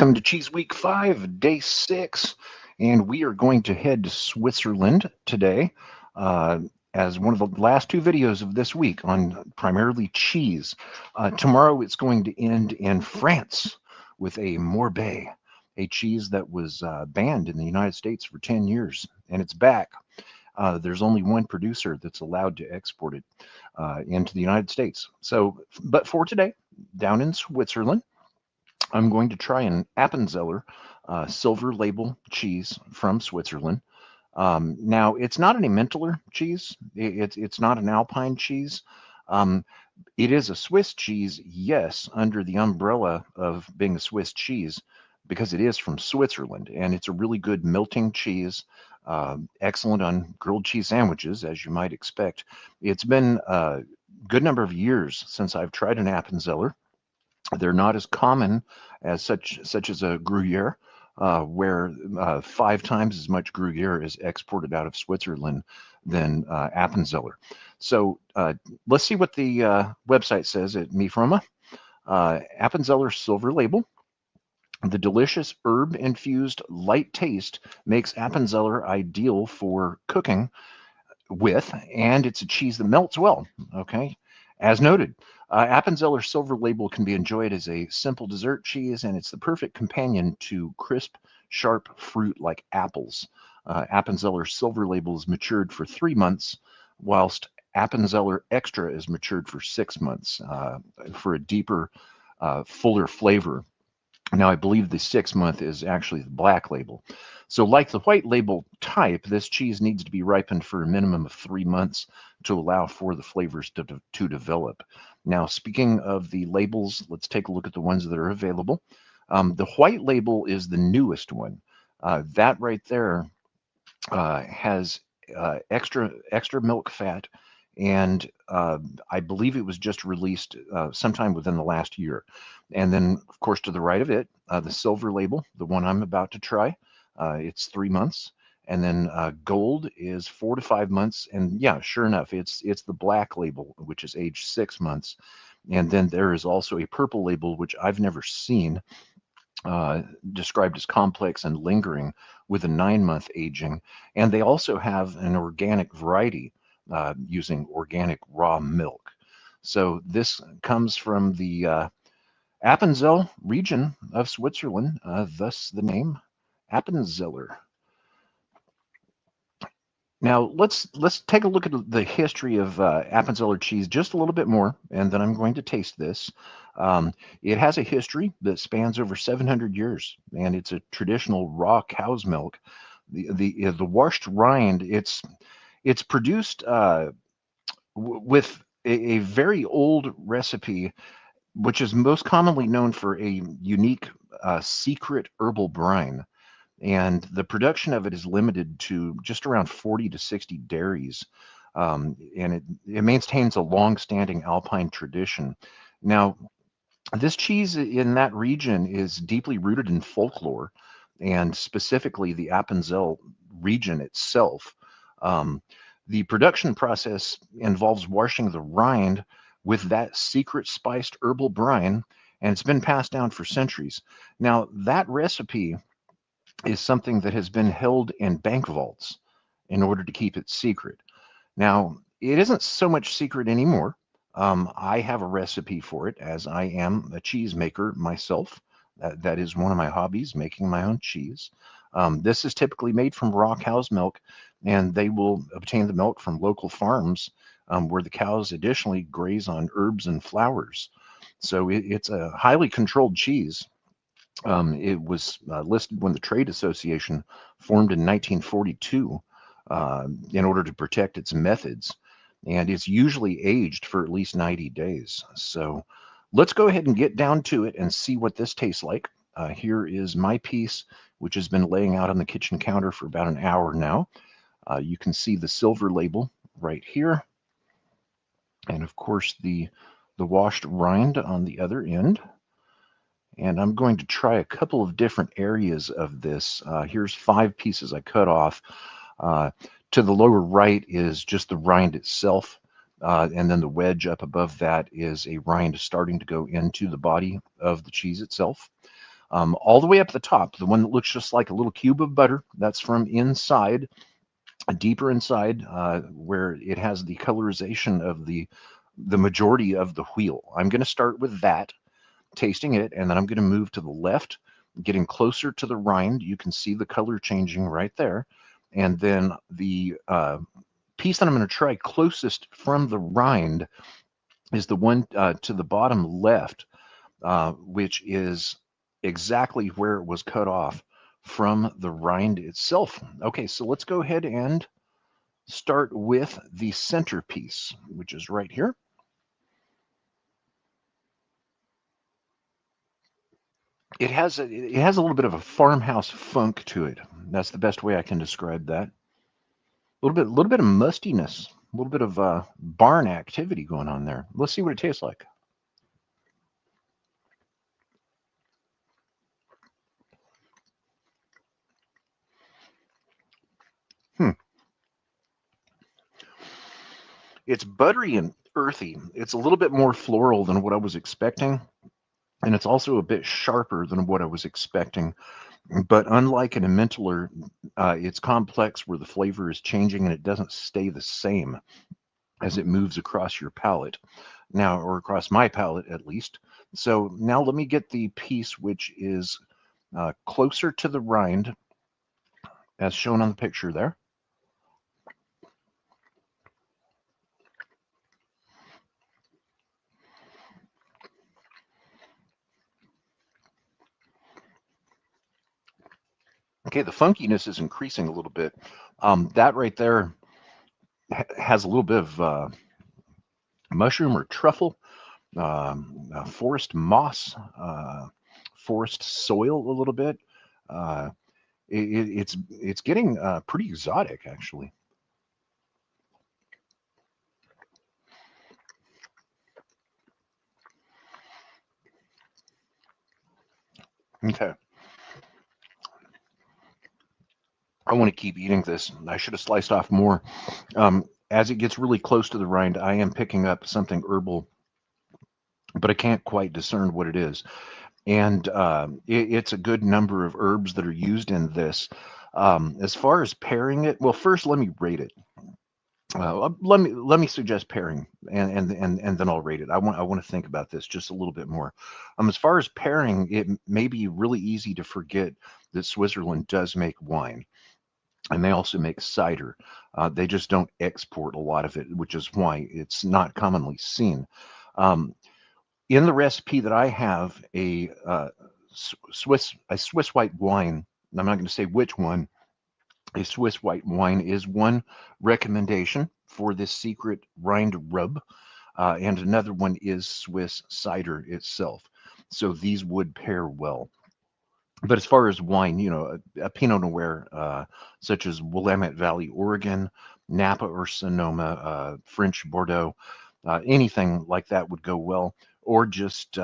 Welcome to Cheese Week 5, Day 6, and we are going to head to Switzerland today as one of the last two videos of this week on primarily cheese. Tomorrow it's going to end in France with a Morbet, a cheese that was banned in the United States for 10 years, and it's back. There's only one producer that's allowed to export it into the United States. But for today, down in Switzerland, I'm going to try an Appenzeller Silver Label cheese from Switzerland. Now, it's not an Emmentaler cheese. It's not an Alpine cheese. It is a Swiss cheese, yes, under the umbrella of being a Swiss cheese, because it is from Switzerland, and it's a really good melting cheese, excellent on grilled cheese sandwiches, as you might expect. It's been a good number of years since I've tried an Appenzeller. They're not as common as such as a Gruyere, where 5 times as much Gruyere is exported out of Switzerland than Appenzeller. So let's see what the website says at MiFroma. Appenzeller Silver Label. The delicious herb-infused light taste makes Appenzeller ideal for cooking with, and it's a cheese that melts well. Okay, as noted, Appenzeller Silver Label can be enjoyed as a simple dessert cheese, and it's the perfect companion to crisp, sharp fruit like apples. Appenzeller Silver Label is matured for 3 months, whilst Appenzeller Extra is matured for 6 months for a deeper, fuller flavor. Now, I believe the 6-month is actually the black label. So like the white label type, this cheese needs to be ripened for a minimum of 3 months to allow for the flavors to develop. Now, speaking of the labels, let's take a look at the ones that are available. The white label is the newest one. That right there has extra milk fat, and I believe it was just released sometime within the last year. And then, of course, to the right of it, the silver label, the one I'm about to try, it's 3 months. And then gold is 4 to 5 months. And yeah, sure enough, it's the black label, which is aged 6 months. And then there is also a purple label, which I've never seen, described as complex and lingering, with a 9-month aging. And they also have an organic variety using organic raw milk. So this comes from the Appenzell region of Switzerland, thus the name Appenzeller. Now let's take a look at the history of Appenzeller cheese just a little bit more, and then I'm going to taste this. It has a history that spans over 700 years, and it's a traditional raw cow's milk. The washed rind, it's produced with a very old recipe, which is most commonly known for a unique secret herbal brine. And the production of it is limited to just around 40 to 60 dairies. And it maintains a long-standing Alpine tradition. Now, this cheese in that region is deeply rooted in folklore, and specifically the Appenzell region itself. The production process involves washing the rind with that secret spiced herbal brine, and it's been passed down for centuries. Now, that recipe is something that has been held in bank vaults in order to keep it secret. Now, it isn't so much secret anymore. I have a recipe for it, as I am a cheese maker myself. That is one of my hobbies, making my own cheese. This is typically made from raw cow's milk, and they will obtain the milk from local farms where the cows additionally graze on herbs and flowers. So it's a highly controlled cheese. It was listed when the Trade Association formed in 1942 in order to protect its methods, and it's usually aged for at least 90 days. So let's go ahead and get down to it and see what this tastes like. Here is my piece, which has been laying out on the kitchen counter for about an hour now. You can see the silver label right here, and of course the washed rind on the other end. And I'm going to try a couple of different areas of this. Here's 5 pieces I cut off. To the lower right is just the rind itself, and then the wedge up above that is a rind starting to go into the body of the cheese itself. All the way up the top, the one that looks just like a little cube of butter, that's from inside, deeper inside, where it has the colorization of the majority of the wheel. I'm going to start with that, tasting it, and then I'm going to move to the left, getting closer to the rind. You can see the color changing right there. And then the piece that I'm going to try closest from the rind is the one to the bottom left, which is exactly where it was cut off from the rind itself. Okay, so let's go ahead and start with the centerpiece, which is right here. It has a little bit of a farmhouse funk to it. That's the best way I can describe that. A little bit of mustiness, a little bit of barn activity going on there. Let's see what it tastes like. Hmm. It's buttery and earthy. It's a little bit more floral than what I was expecting, and it's also a bit sharper than what I was expecting. But unlike an Emmentaler, it's complex where the flavor is changing and it doesn't stay the same as it moves across your palate now, or across my palate at least. So now let me get the piece which is closer to the rind as shown on the picture there. Okay, the funkiness is increasing a little bit. That right there has a little bit of mushroom or truffle, forest moss, forest soil a little bit. Uh, it's getting pretty exotic actually. Okay, I want to keep eating this. I should have sliced off more. As it gets really close to the rind, I am picking up something herbal, but I can't quite discern what it is. And it's a good number of herbs that are used in this. As far as pairing it, well, first let me rate it. Let me suggest pairing, and then I'll rate it. I want to think about this just a little bit more. As far as pairing, it may be really easy to forget that Switzerland does make wine, and they also make cider. They just don't export a lot of it, which is why it's not commonly seen. Um, in the recipe that I have, a Swiss white wine. I'm not going to say which one. A Swiss white wine is one recommendation for this secret rind rub, and another one is Swiss cider itself. So these would pair well. But as far as wine, a Pinot Noir, such as Willamette Valley, Oregon, Napa or Sonoma, French Bordeaux, anything like that would go well, or just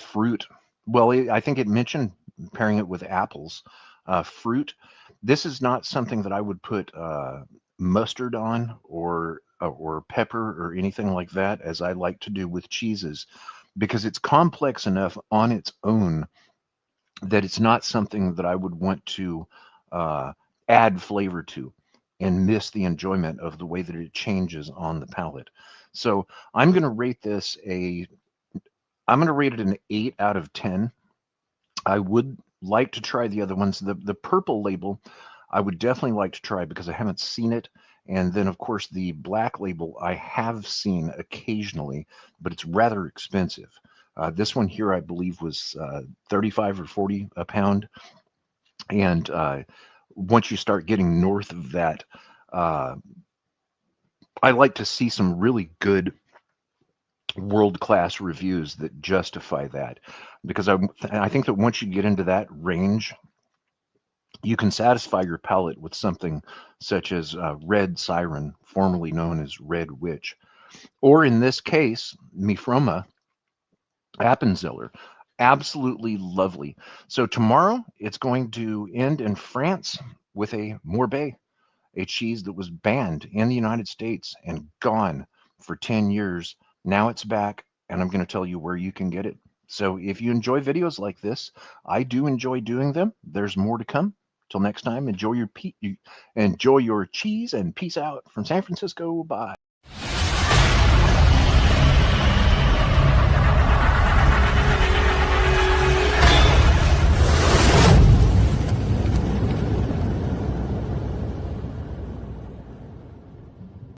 fruit. Well, I think it mentioned pairing it with apples, fruit. This is not something that I would put mustard on or pepper or anything like that, as I like to do with cheeses, because it's complex enough on its own that it's not something that I would want to uh, add flavor to and miss the enjoyment of the way that it changes on the palate. So I'm going to rate this I'm going to rate it an 8 out of 10. I would like to try the other ones. The purple label, I would definitely like to try because I haven't seen it. And then, of course, the black label I have seen occasionally, but it's rather expensive. This one here, I believe, was 35 or 40 a pound. And once you start getting north of that, uh, I like to see some really good world-class reviews that justify that, because I think that once you get into that range, you can satisfy your palate with something such as Red Siren, formerly known as Red Witch, or in this case, MiFroma Appenzeller. Absolutely lovely. So tomorrow it's going to end in France with a Morbe, a cheese that was banned in the United States and gone for 10 years. Now it's back, and I'm going to tell you where you can get it. So if you enjoy videos like this, I do enjoy doing them. There's more to come. Till next time, enjoy your cheese and peace out from San Francisco. Bye.